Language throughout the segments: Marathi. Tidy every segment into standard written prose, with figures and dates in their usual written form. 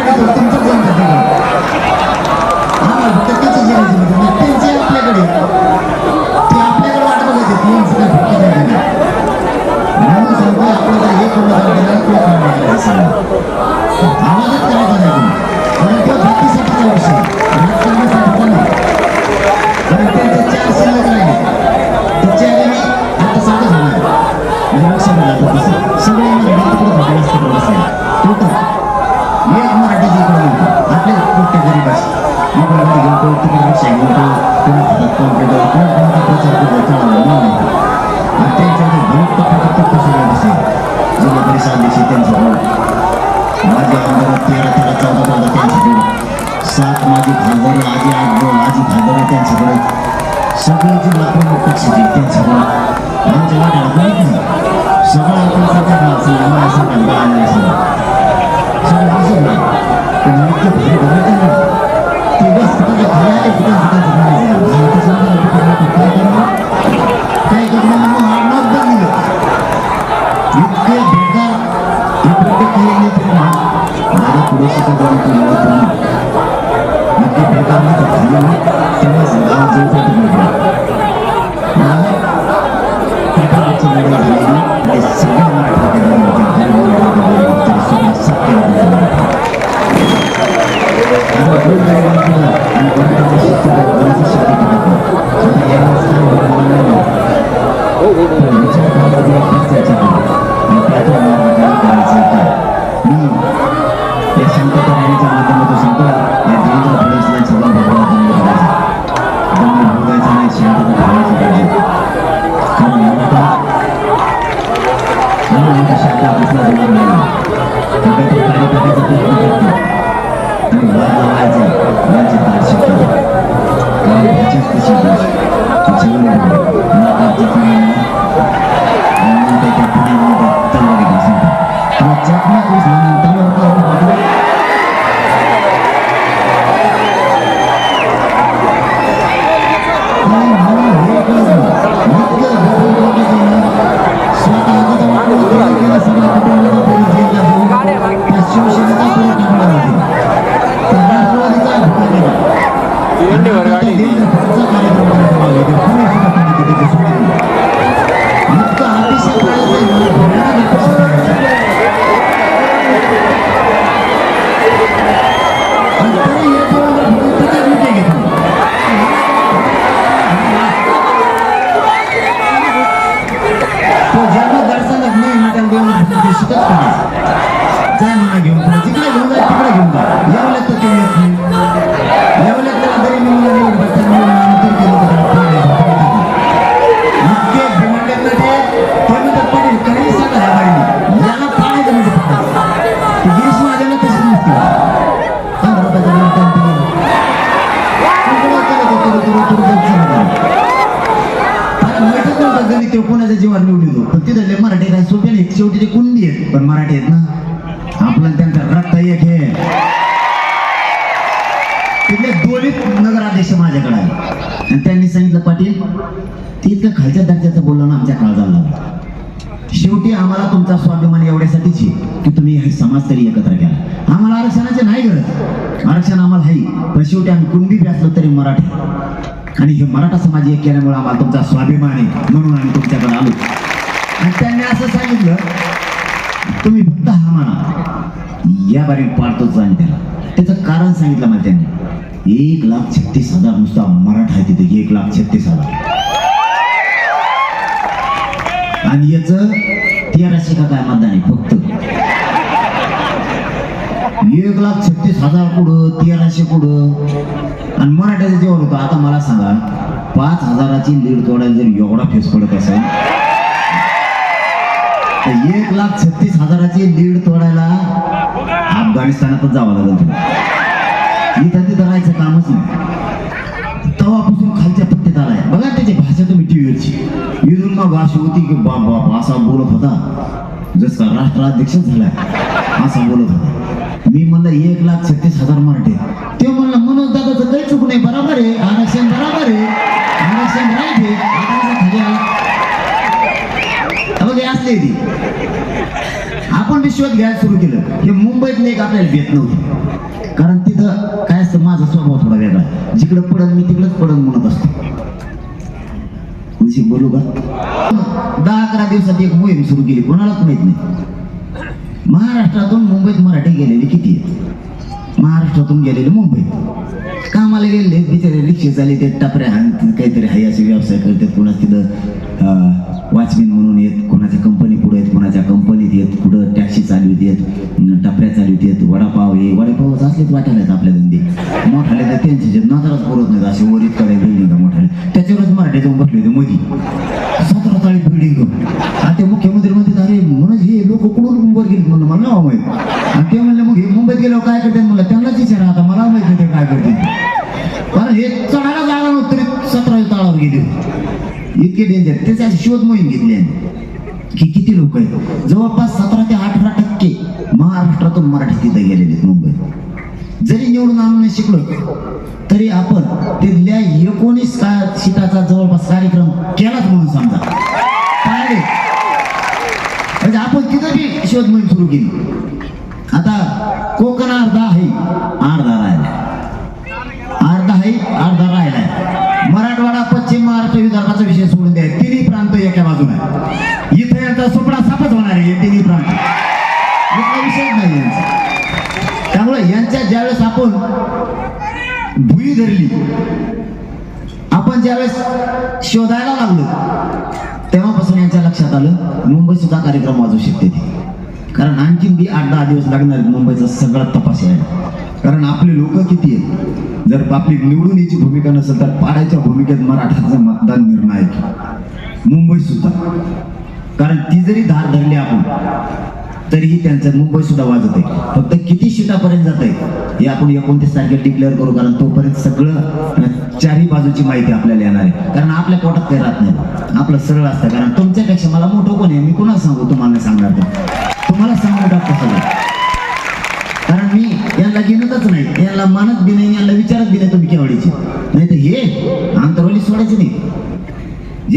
तुमचं कोण करते आम्हाला फक्त त्याची जेवायची म्हणजे त्यांची आपल्याकडे ते आपल्याकडे वाट बघायचे त्यांचं काय फक्त नाही म्हणून सांगतोय आपल्याला हे करून आवाजच करायचा नाही कारण त्या भक्तीसाठीचा वर्ष राजकारणासाठीचा नाही कारण त्यांचे 4 शिल्लक राहिले त्याच्या आधी आता साधं झालं लोकसभेला सगळे तिकडे बसायला एक मराठी जिकडे आपल्या कुठल्या गरीब मोबाईलमध्ये घेतो तिकडे रिक्षा घेतो कोणा हातात कॉम्प्युटर कोणा कोणता प्रचार करतो चालवला नाही आणि त्यांच्याकडे भूक फक्त सगळं दिसेल जिल्हा परिषद अध्यक्ष त्यांच्याकडून माझे आमदार 13-14 त्यांच्याकडे 7 माझे खासदार आजी 8 खासदार त्यांच्याकडे सगळे जिल्हा प्रमुख पक्षाचे त्यांच्याकडे आमच्या वाट्याला कोणीच नाही सगळं आपण सरकार आम्हाला सरकार सगळं असं नाही पण इतकं भारी बघायचं नाही ते बस कुठे खाली आले कुठे काय करणं मग आडनाच बदललं इतके बेकार हे प्रत्येक काही नेते माझ्या पुढे शिकत जाऊन इतके बेकार नाही तेव्हाच गाव जोडसाठी प्रकारची लढाई झालेली आणि सगळ्या कोणाच्या जीवावर निवडून पण तिथले मराठी काय सोपे नाही शेवटी ते कुंडी आहेत पण मराठी आहेत ना आपलं त्यांचा रक्त एक हे तिथले दोन्ही नगराध्यक्ष माझ्याकडे आहे आणि त्यांनी सांगितलं पाटील ते इतकं खालच्या दर्जाचं बोललं ना आमच्या काळजाला शेवटी आम्हाला तुमचा स्वाभिमान एवढ्यासाठीच की तुम्ही हे समाज तरी एकत्र केला आम्हाला आरक्षणाचे नाही गरज आरक्षण आम्हाला आहे पण शेवटी आम्ही कुणबी बी असलो तरी मराठी आणि हे मराठा समाज एक केल्यामुळे आम्हाला तुमचा स्वाभिमान आहे म्हणून आम्ही तुमच्याकडे आलो आणि त्यांनी असं सांगितलं तुम्ही फक्त हा म्हणा या बारीक पाडतोच आणि त्याचं कारण सांगितलं मला त्यांनी 1,36,000 नुसता मराठा आहे तिथे 1,36,000 आणि याच 1300 का काय मतदान आहे फक्त 1,36,000 पुढं 1300 पुढं आणि मराठ्याचं जेवण होतं आता मला सांगा 5,000ची लीड तोडायला जर एवढा फेस पडत असेल तर 1,36,000ची लीड तोडायला अफगाणिस्तानातच जावं लागेल तुला इथं तिथं राहायचं कामच नाही तेव्हापासून खालच्या पट्टीत आलाय बघा त्याची भाषा तुम्ही टीव्हीवरची इथून मग अशी होती की बाबा असा बोलत होता जसा राष्ट्राध्यक्ष झालाय असा बोलत होता मी म्हणलं 1,36,000 मराठी ते म्हणलं मनोज दादाचं काही चूक नाही बरोबर आहे आरक्षण बरोबर आहे आरक्षण राईट आहे बघ असले आपण विश्वास घ्यायला सुरू केलं हे मुंबईत नाही आपल्याला भेट नव्हती कारण तिथं काय असतं, माझा स्वभाव थोडा वेगळा आहे. जिकडं पडन मी तिकडंच पडन म्हणत असतो. म्हणजे बोलू का, 10-11 दिवसात एक मोहीम सुरू केली, कोणालाच माहित नाही. महाराष्ट्रातून मुंबईत मराठी गेलेले किती आहेत? महाराष्ट्रातून गेलेले मुंबईत कामाला गेले बिचारे, रिक्षा चालले ते, टपऱ्या काहीतरी हाय असे व्यवसाय करतात. कोणा तिथं वॉचमॅन म्हणून येत, कोणाच्या कंपनी पुढे आहेत, कोणाच्या कंपनीत येत, कुठं टॅक्सी चालवित येत, टपऱ्या चालवित येत, वडापाव हे वडापावच असलेच वाटायला आहेत आपल्या धंदे. मोठाले तर त्यांचे जे नजरच पुरत नाहीत, असे वरीत कडे बिल्डिंग मोठाले, त्याच्यावरच मराठी जाऊन बसले होते मोदी. 17 ताळी बिल्डिंग. आणि ते मुख्यमंत्री म्हणतात, अरे म्हणून हे लोक कुठून मुंबईत गेले म्हणलं, मला नाव माहित. आणि ते म्हणले मग हे मुंबईत गेल्यावर काय करतात म्हणलं, त्यांनाच विचारा, आता मला माहित नाही ते काय करते. कारण हे चढायला जागा नव्हतं तरी 17 ताळावर गेले, इतके डेंजर. त्याच्या शोध मोहीम घेतली की किती लोक आहेत. जवळपास 17 ते 18% महाराष्ट्रातून मराठी तिथे गेलेले आहेत मुंबईत. जरी निवडून आणून नाही शिकलो तरी आपण तिथल्या 19 सीटाचा जवळपास कार्यक्रम केलाच म्हणून समजा. म्हणजे आपण तिथं बी शोध मोहीम सुरू केली. आता कोकण अर्धा आहे, अर्धा राहिला, अर्धा आहे, अर्धा राहिलाय. मराठवाडा, पश्चिम महाराष्ट्र, विदर्भाचा विषय सोडून द्या, तिन्ही प्रांत एका बाजूला. इथे यांचा सोपडा सापच होणार आहे, तिन्ही प्रांत, इथला विषय नाही यांचा. त्यामुळे यांच्या ज्यावेळेस आपण भुई धरली, आपण ज्यावेळेस शोधायला लागलो, तेव्हापासून यांच्या लक्षात आलं मुंबई सुद्धा कार्यक्रम वाजवू शकते ती. कारण आणखीन बी 8-10 दिवस लागणार मुंबईचा सगळा तपास आहे. कारण आपले लोक किती आहेत, जर आपली निवडून याची भूमिका नसेल तर पाडायच्या भूमिकेत मराठाचं मतदान निर्णायक मुंबई सुद्धा. कारण ती जरी धार धरली आपण तरीही त्यांचं मुंबई सुद्धा वाजत आहे. फक्त किती सीटापर्यंत जात आहे हे आपण 29 तारखेला डिक्लेअर करू, कारण तोपर्यंत सगळं चारही बाजूची माहिती आपल्याला येणार आहे. कारण आपल्या पोटात काही राहत नाही, आपलं सरळ असतं. कारण तुमच्यापेक्षा मला मोठं कोण आहे, मी कोणाला सांगू, तुम्हाला नाही सांगणार, तर तुम्हाला सांगू टाकतो सगळं. कारण मी यांना गिनतच नाही, यांना मानत बी नाही, यांना विचारत बी नाही तुम्ही केवढीची. नाही तर हे आंतरवली सोडायचे नाही,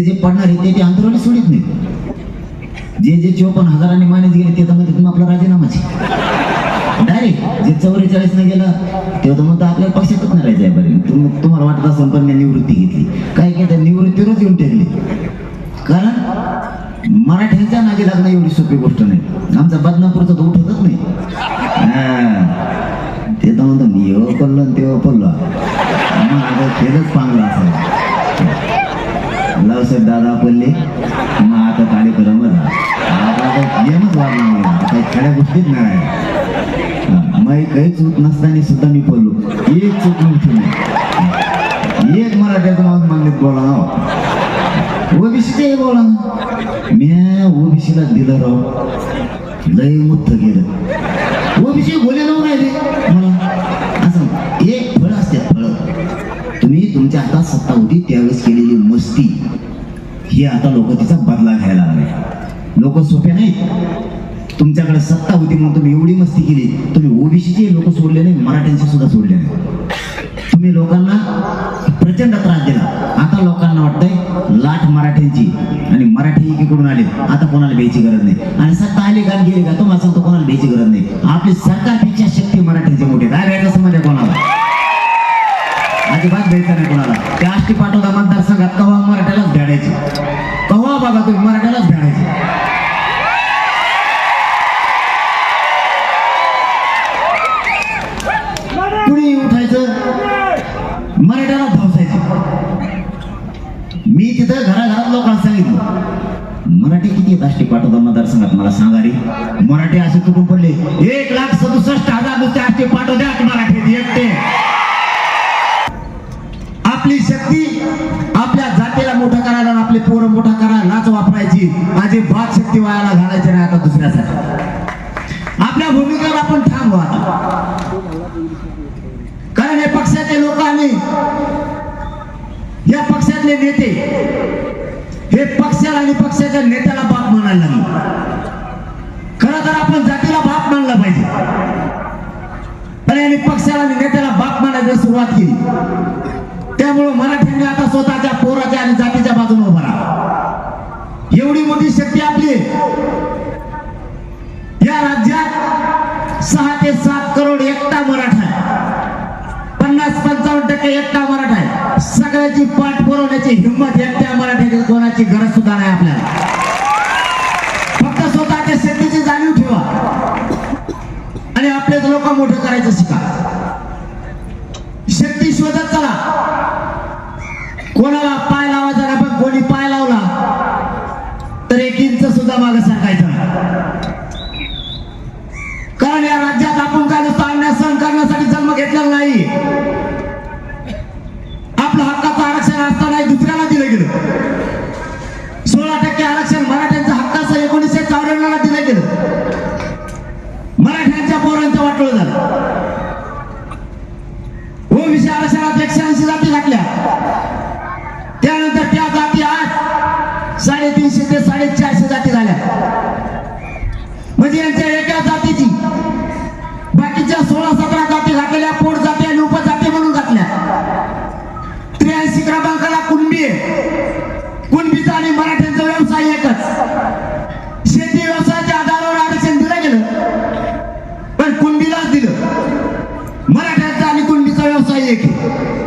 जे पडणार आहे ते आंतरवली सोडित नाही. जे 54,000 मानेच गेले ते तर म्हणते तुम्ही आपला राजीनामाचे डायरेक्ट. जे 44 नाही गेलं तेव्हा तर म्हणतो आपल्याला पक्षातच नाही राहायचं आहे. बरं तुम्हाला वाटत असेल पण मी निवृत्ती घेतली, काय काय निवृत्तीवरच येऊन टेकली. कारण मराठ्यांच्या नादी लागणं एवढी सोपी गोष्ट नाही. आमचा बदनापूरचा तो उठतच नाही. ते तर म्हणतो मी एवढं पडलं तेव्हा पडलो, आता खेळच चांगला असेल. लावसाहेब दादा पडले, मग आता कार्यक्रम आता गेमच वाढला नाही, काही खऱ्या गोष्टीच नाही. मग काही चूक नसताना सुद्धा मी पडलो, एक चूक नव्हती नाही. एक मराठ्याचं माणूस मागणीत बोला ना, ओबीसीचे बोला ना, मी ओबीसीला दिलं राव, लय मुत्त गेलं. ओबीसी बोले नाव राहिले मला असं. एक फळ असते, फळ तुम्ही तुमच्या हातात सत्ता होती त्यावेळेस केलेली मस्ती ही आता लोक तिचा बदला घ्यायला लागले. लोक सोपे नाहीत. तुमच्याकडे सत्ता होती म्हणून तुम्ही एवढी मस्ती केली, तुम्ही ओबीसीचे लोक सोडले नाही, मराठ्यांचे सुद्धा सोडले नाही. तुम्ही लोकांना प्रचंड त्रास दिला. आता लोकांना वाटतंय लाट मराठ्यांची आणि मराठी एकीकडून आले, आता कोणाला भ्यायची गरज नाही. आणि सत्ता आली का गेली का तुम्हाला सांगतो कोणाला भ्यायची गरज नाही. आपली सरकारपेक्षा शक्ती मराठ्यांची मोठी. काय भेटायचं समजा कोणाला अजिबात द्यायचं नाही कोणाला. त्या आष्टी पाटोदा मतदारसंघात कवा मराठ्यालाच भेटायची, कवा बघा तुम्ही मराठ्यालाच भेटायची. कुणी उठायचं मराठ्याला धावसायचं. मी तिथं घराघरात लोकांना सांगितलं मराठी किती आहेत आष्टी पाटोदा मतदारसंघात मला सांगा रे. मराठी असे तुटून पडले 1,67,000 नुसते आष्टी पाटोद्यात मराठी एकटे. आपली शक्ती आपल्या जातीला मोठं करायला, आपले पोरं मोठा करायलाच वापरायची. अजिबात शक्ती वायाला घालायची नाही आता दुसऱ्यासाठी. आपल्या भूमिकेवर आपण ठाम व्हा आता. कारण हे पक्षाचे लोक आणि या पक्षातले नेते हे पक्षाला आणि पक्षाच्या नेत्याला बाप म्हणायला लागले. खरं तर आपण जातीला बाप मानला पाहिजे, पण यांनी पक्षाला आणि नेत्याला बाप मानायला सुरुवात केली. त्यामुळे मराठ्यांनी आता स्वतःच्या पोराच्या आणि जातीच्या बाजूने उभा राहा. एवढी मोठी शक्ती आपली. या राज्यात 6 ते 7 करोड एकटा मराठा आहे. एक एकटा मराठा आहे. सगळ्याची पाठ पुरवण्याची हिंमत एकट्या मराठ्याची कोणाची गरज सुद्धा नाही आपल्याला. फक्त स्वतःच्या शेतीची जाणीव ठेवा आणि आपलेच लोक मोठं करायचं शिका. शक्ती शोधत चला. कोणाला पाय लावायचा नाही, पण कोणी पाय लावला तर 1 इंच सुद्धा मागे सरकायचं नाही. कारण या राज्यात आपण काय नुसतं अन्याय सहन करण्यासाठी जन्म घेतलेला नाही. आपलं हक्काचं आरक्षण असताना दुसऱ्याला दिलं गेलं. 16% आरक्षण मराठ्यांचं हक्काचं 1954 ला दिलं गेलं. मराठ्यांच्या पोरांचं वाटोळ झालं. ओबीसी आरक्षणात 180 जाती घातल्या. त्यानंतर त्या जाती आज 350 ते 450 जाती झाल्या. म्हणजे यांच्या एका जातीची बाकीच्या 16-17 जाती घातलेल्या पोट जाती आणि उपजाती म्हणून घातल्या. 83 क्रमांकाला कुणबी आहे. कुणबीचा आणि मराठ्यांचा व्यवसाय एकच. शेती व्यवसायाच्या आधारावर आरक्षण दिलं गेलं, पण कुणबीलाच दिलं. मराठ्यांचा आणि कुणबीचा व्यवसाय एक आहे.